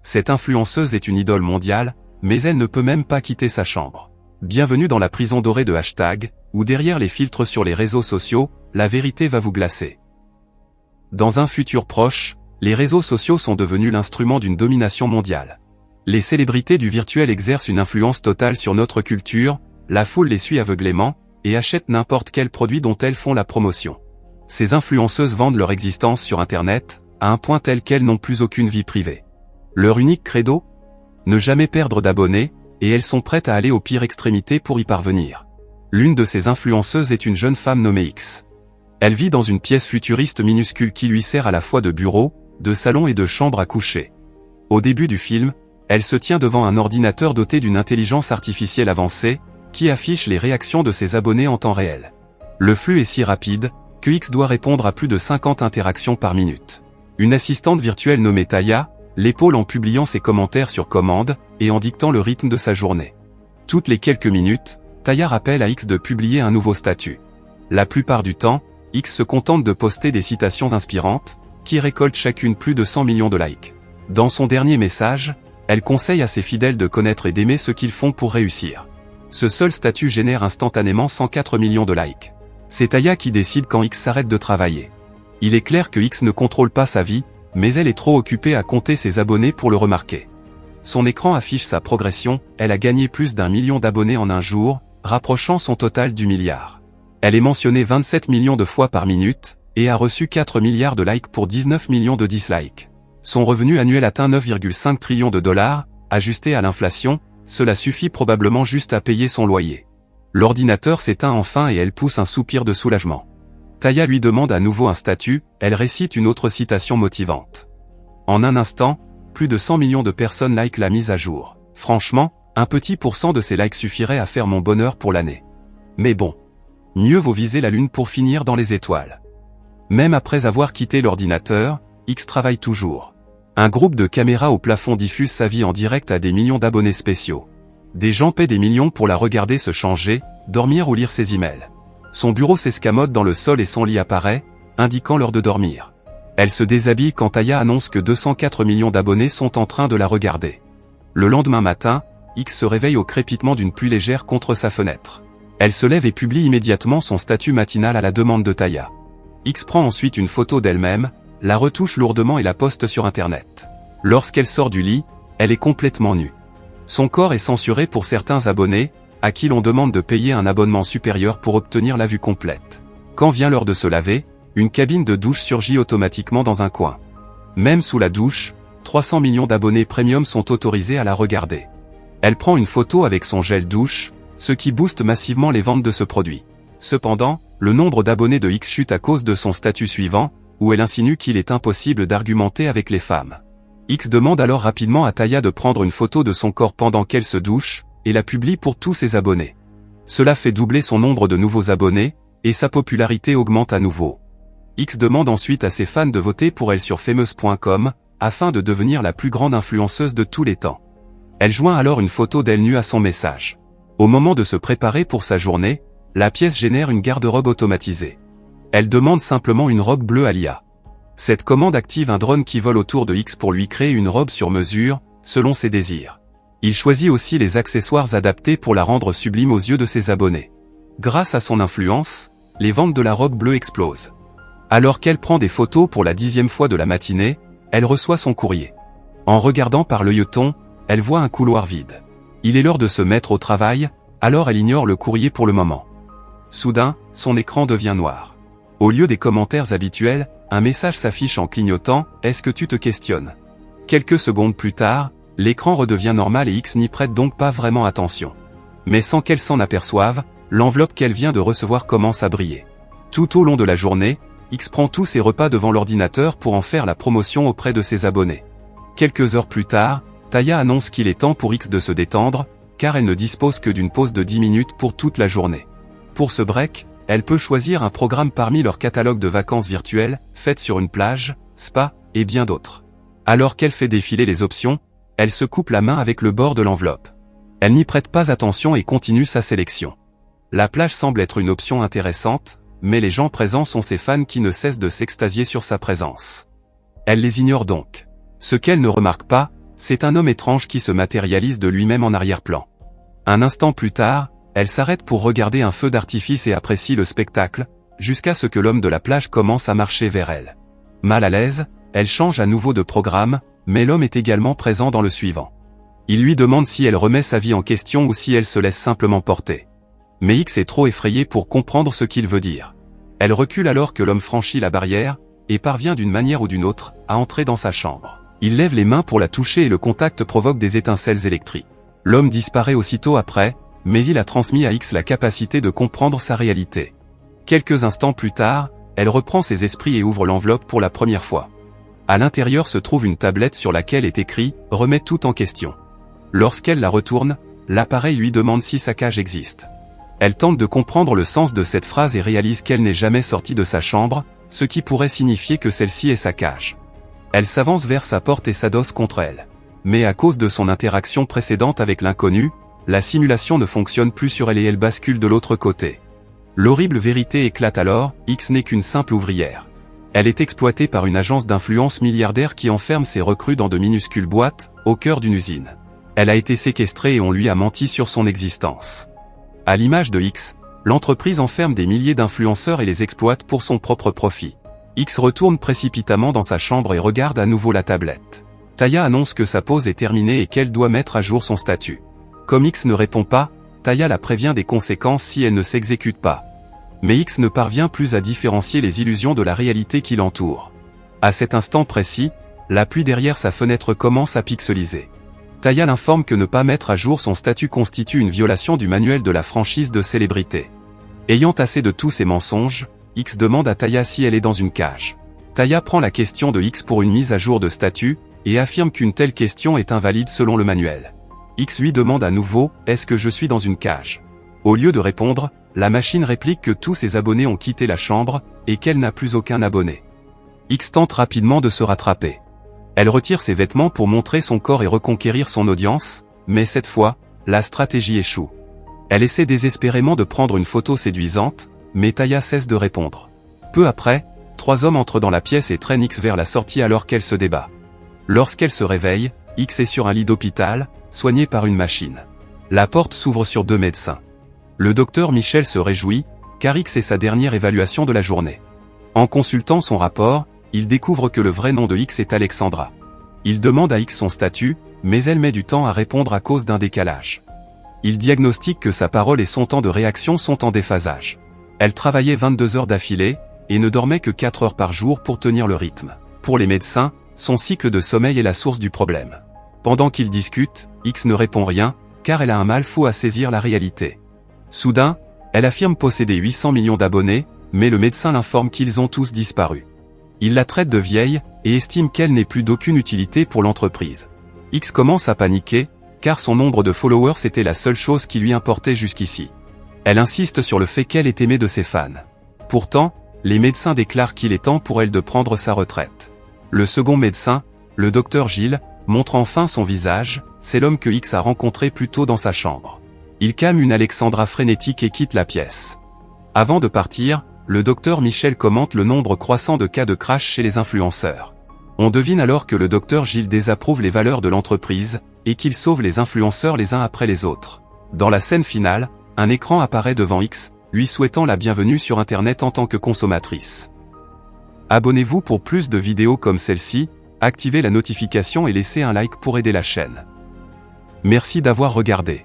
Cette influenceuse est une idole mondiale, mais elle ne peut même pas quitter sa chambre. Bienvenue dans la prison dorée de hashtag, où derrière les filtres sur les réseaux sociaux, la vérité va vous glacer. Dans un futur proche, les réseaux sociaux sont devenus l'instrument d'une domination mondiale. Les célébrités du virtuel exercent une influence totale sur notre culture, la foule les suit aveuglément, et achète n'importe quel produit dont elles font la promotion. Ces influenceuses vendent leur existence sur Internet, à un point tel qu'elles n'ont plus aucune vie privée. Leur unique credo ? Ne jamais perdre d'abonnés, et elles sont prêtes à aller aux pires extrémités pour y parvenir. L'une de ces influenceuses est une jeune femme nommée X. Elle vit dans une pièce futuriste minuscule qui lui sert à la fois de bureau, de salon et de chambre à coucher. Au début du film, elle se tient devant un ordinateur doté d'une intelligence artificielle avancée, qui affiche les réactions de ses abonnés en temps réel. Le flux est si rapide, que X doit répondre à plus de 50 interactions par minute. Une assistante virtuelle nommée Taya l'épaule en publiant ses commentaires sur commande, et en dictant le rythme de sa journée. Toutes les quelques minutes, Taya rappelle à X de publier un nouveau statut. La plupart du temps, X se contente de poster des citations inspirantes, qui récoltent chacune plus de 100 millions de likes. Dans son dernier message, elle conseille à ses fidèles de connaître et d'aimer ce qu'ils font pour réussir. Ce seul statut génère instantanément 104 millions de likes. C'est Taya qui décide quand X s'arrête de travailler. Il est clair que X ne contrôle pas sa vie, mais elle est trop occupée à compter ses abonnés pour le remarquer. Son écran affiche sa progression, elle a gagné plus d'1 million d'abonnés en un jour, rapprochant son total du milliard. Elle est mentionnée 27 millions de fois par minute, et a reçu 4 milliards de likes pour 19 millions de dislikes. Son revenu annuel atteint 9,5 trillions de dollars, ajusté à l'inflation, cela suffit probablement juste à payer son loyer. L'ordinateur s'éteint enfin et elle pousse un soupir de soulagement. Taya lui demande à nouveau un statut, elle récite une autre citation motivante. En un instant, plus de 100 millions de personnes likent la mise à jour. Franchement, un petit pourcent de ces likes suffirait à faire mon bonheur pour l'année. Mais bon. Mieux vaut viser la lune pour finir dans les étoiles. Même après avoir quitté l'ordinateur, X travaille toujours. Un groupe de caméras au plafond diffuse sa vie en direct à des millions d'abonnés spéciaux. Des gens paient des millions pour la regarder se changer, dormir ou lire ses emails. Son bureau s'escamote dans le sol et son lit apparaît, indiquant l'heure de dormir. Elle se déshabille quand Taya annonce que 204 millions d'abonnés sont en train de la regarder. Le lendemain matin, X se réveille au crépitement d'une pluie légère contre sa fenêtre. Elle se lève et publie immédiatement son statut matinal à la demande de Taya. X prend ensuite une photo d'elle-même, la retouche lourdement et la poste sur Internet. Lorsqu'elle sort du lit, elle est complètement nue. Son corps est censuré pour certains abonnés, à qui l'on demande de payer un abonnement supérieur pour obtenir la vue complète. Quand vient l'heure de se laver, une cabine de douche surgit automatiquement dans un coin. Même sous la douche, 300 millions d'abonnés premium sont autorisés à la regarder. Elle prend une photo avec son gel douche, ce qui booste massivement les ventes de ce produit. Cependant, le nombre d'abonnés de X chute à cause de son statut suivant, où elle insinue qu'il est impossible d'argumenter avec les femmes. X demande alors rapidement à Taya de prendre une photo de son corps pendant qu'elle se douche, et la publie pour tous ses abonnés. Cela fait doubler son nombre de nouveaux abonnés, et sa popularité augmente à nouveau. X demande ensuite à ses fans de voter pour elle sur famous.com, afin de devenir la plus grande influenceuse de tous les temps. Elle joint alors une photo d'elle nue à son message. Au moment de se préparer pour sa journée, la pièce génère une garde-robe automatisée. Elle demande simplement une robe bleue à l'IA. Cette commande active un drone qui vole autour de X pour lui créer une robe sur mesure, selon ses désirs. Il choisit aussi les accessoires adaptés pour la rendre sublime aux yeux de ses abonnés. Grâce à son influence, les ventes de la robe bleue explosent. Alors qu'elle prend des photos pour la 10e fois de la matinée, elle reçoit son courrier. En regardant par l'œilleton, elle voit un couloir vide. Il est l'heure de se mettre au travail, alors elle ignore le courrier pour le moment. Soudain, son écran devient noir. Au lieu des commentaires habituels, un message s'affiche en clignotant « Est-ce que tu te questionnes ?» Quelques secondes plus tard, l'écran redevient normal et X n'y prête donc pas vraiment attention. Mais sans qu'elle s'en aperçoive, l'enveloppe qu'elle vient de recevoir commence à briller. Tout au long de la journée, X prend tous ses repas devant l'ordinateur pour en faire la promotion auprès de ses abonnés. Quelques heures plus tard, Taya annonce qu'il est temps pour X de se détendre, car elle ne dispose que d'une pause de 10 minutes pour toute la journée. Pour ce break, elle peut choisir un programme parmi leur catalogue de vacances virtuelles, faites sur une plage, spa, et bien d'autres. Alors qu'elle fait défiler les options, elle se coupe la main avec le bord de l'enveloppe. Elle n'y prête pas attention et continue sa sélection. La plage semble être une option intéressante, mais les gens présents sont ses fans qui ne cessent de s'extasier sur sa présence. Elle les ignore donc. Ce qu'elle ne remarque pas, C'est un homme étrange qui se matérialise de lui-même en arrière-plan. Un instant plus tard, elle s'arrête pour regarder un feu d'artifice et apprécie le spectacle, jusqu'à ce que l'homme de la plage commence à marcher vers elle. Mal à l'aise, elle change à nouveau de programme, mais l'homme est également présent dans le suivant. Il lui demande si elle remet sa vie en question ou si elle se laisse simplement porter. Mais X est trop effrayée pour comprendre ce qu'il veut dire. Elle recule alors que l'homme franchit la barrière, et parvient d'une manière ou d'une autre, à entrer dans sa chambre. Il lève les mains pour la toucher et le contact provoque des étincelles électriques. L'homme disparaît aussitôt après, mais il a transmis à X la capacité de comprendre sa réalité. Quelques instants plus tard, elle reprend ses esprits et ouvre l'enveloppe pour la première fois. À l'intérieur se trouve une tablette sur laquelle est écrit « Remets tout en question ». Lorsqu'elle la retourne, l'appareil lui demande si sa cage existe. Elle tente de comprendre le sens de cette phrase et réalise qu'elle n'est jamais sortie de sa chambre, ce qui pourrait signifier que celle-ci est sa cage. Elle s'avance vers sa porte et s'adosse contre elle. Mais à cause de son interaction précédente avec l'inconnu, la simulation ne fonctionne plus sur elle et elle bascule de l'autre côté. L'horrible vérité éclate alors, X n'est qu'une simple ouvrière. Elle est exploitée par une agence d'influence milliardaire qui enferme ses recrues dans de minuscules boîtes, au cœur d'une usine. Elle a été séquestrée et on lui a menti sur son existence. À l'image de X, l'entreprise enferme des milliers d'influenceurs et les exploite pour son propre profit. X retourne précipitamment dans sa chambre et regarde à nouveau la tablette. Taya annonce que sa pause est terminée et qu'elle doit mettre à jour son statut. Comme X ne répond pas, Taya la prévient des conséquences si elle ne s'exécute pas. Mais X ne parvient plus à différencier les illusions de la réalité qui l'entoure. À cet instant précis, la pluie derrière sa fenêtre commence à pixeliser. Taya l'informe que ne pas mettre à jour son statut constitue une violation du manuel de la franchise de célébrité. Ayant assez de tous ces mensonges, X demande à Taya si elle est dans une cage. Taya prend la question de X pour une mise à jour de statut, et affirme qu'une telle question est invalide selon le manuel. X lui demande à nouveau « Est-ce que je suis dans une cage ?» Au lieu de répondre, la machine réplique que tous ses abonnés ont quitté la chambre, et qu'elle n'a plus aucun abonné. X tente rapidement de se rattraper. Elle retire ses vêtements pour montrer son corps et reconquérir son audience, mais cette fois, la stratégie échoue. Elle essaie désespérément de prendre une photo séduisante, mais Taya cesse de répondre. Peu après, 3 hommes entrent dans la pièce et traînent X vers la sortie alors qu'elle se débat. Lorsqu'elle se réveille, X est sur un lit d'hôpital, soigné par une machine. La porte s'ouvre sur 2 médecins. Le docteur Michel se réjouit, car X est sa dernière évaluation de la journée. En consultant son rapport, il découvre que le vrai nom de X est Alexandra. Il demande à X son statut, mais elle met du temps à répondre à cause d'un décalage. Il diagnostique que sa parole et son temps de réaction sont en déphasage. Elle travaillait 22 heures d'affilée, et ne dormait que 4 heures par jour pour tenir le rythme. Pour les médecins, son cycle de sommeil est la source du problème. Pendant qu'ils discutent, X ne répond rien, car elle a un mal fou à saisir la réalité. Soudain, elle affirme posséder 800 millions d'abonnés, mais le médecin l'informe qu'ils ont tous disparu. Il la traite de vieille, et estime qu'elle n'est plus d'aucune utilité pour l'entreprise. X commence à paniquer, car son nombre de followers était la seule chose qui lui importait jusqu'ici. Elle insiste sur le fait qu'elle est aimée de ses fans. Pourtant, les médecins déclarent qu'il est temps pour elle de prendre sa retraite. Le second médecin, le docteur Gilles, montre enfin son visage, c'est l'homme que X a rencontré plus tôt dans sa chambre. Il calme une Alexandra frénétique et quitte la pièce. Avant de partir, le docteur Michel commente le nombre croissant de cas de crash chez les influenceurs. On devine alors que le docteur Gilles désapprouve les valeurs de l'entreprise, et qu'il sauve les influenceurs les uns après les autres. Dans la scène finale, un écran apparaît devant X, lui souhaitant la bienvenue sur Internet en tant que consommatrice. Abonnez-vous pour plus de vidéos comme celle-ci, activez la notification et laissez un like pour aider la chaîne. Merci d'avoir regardé.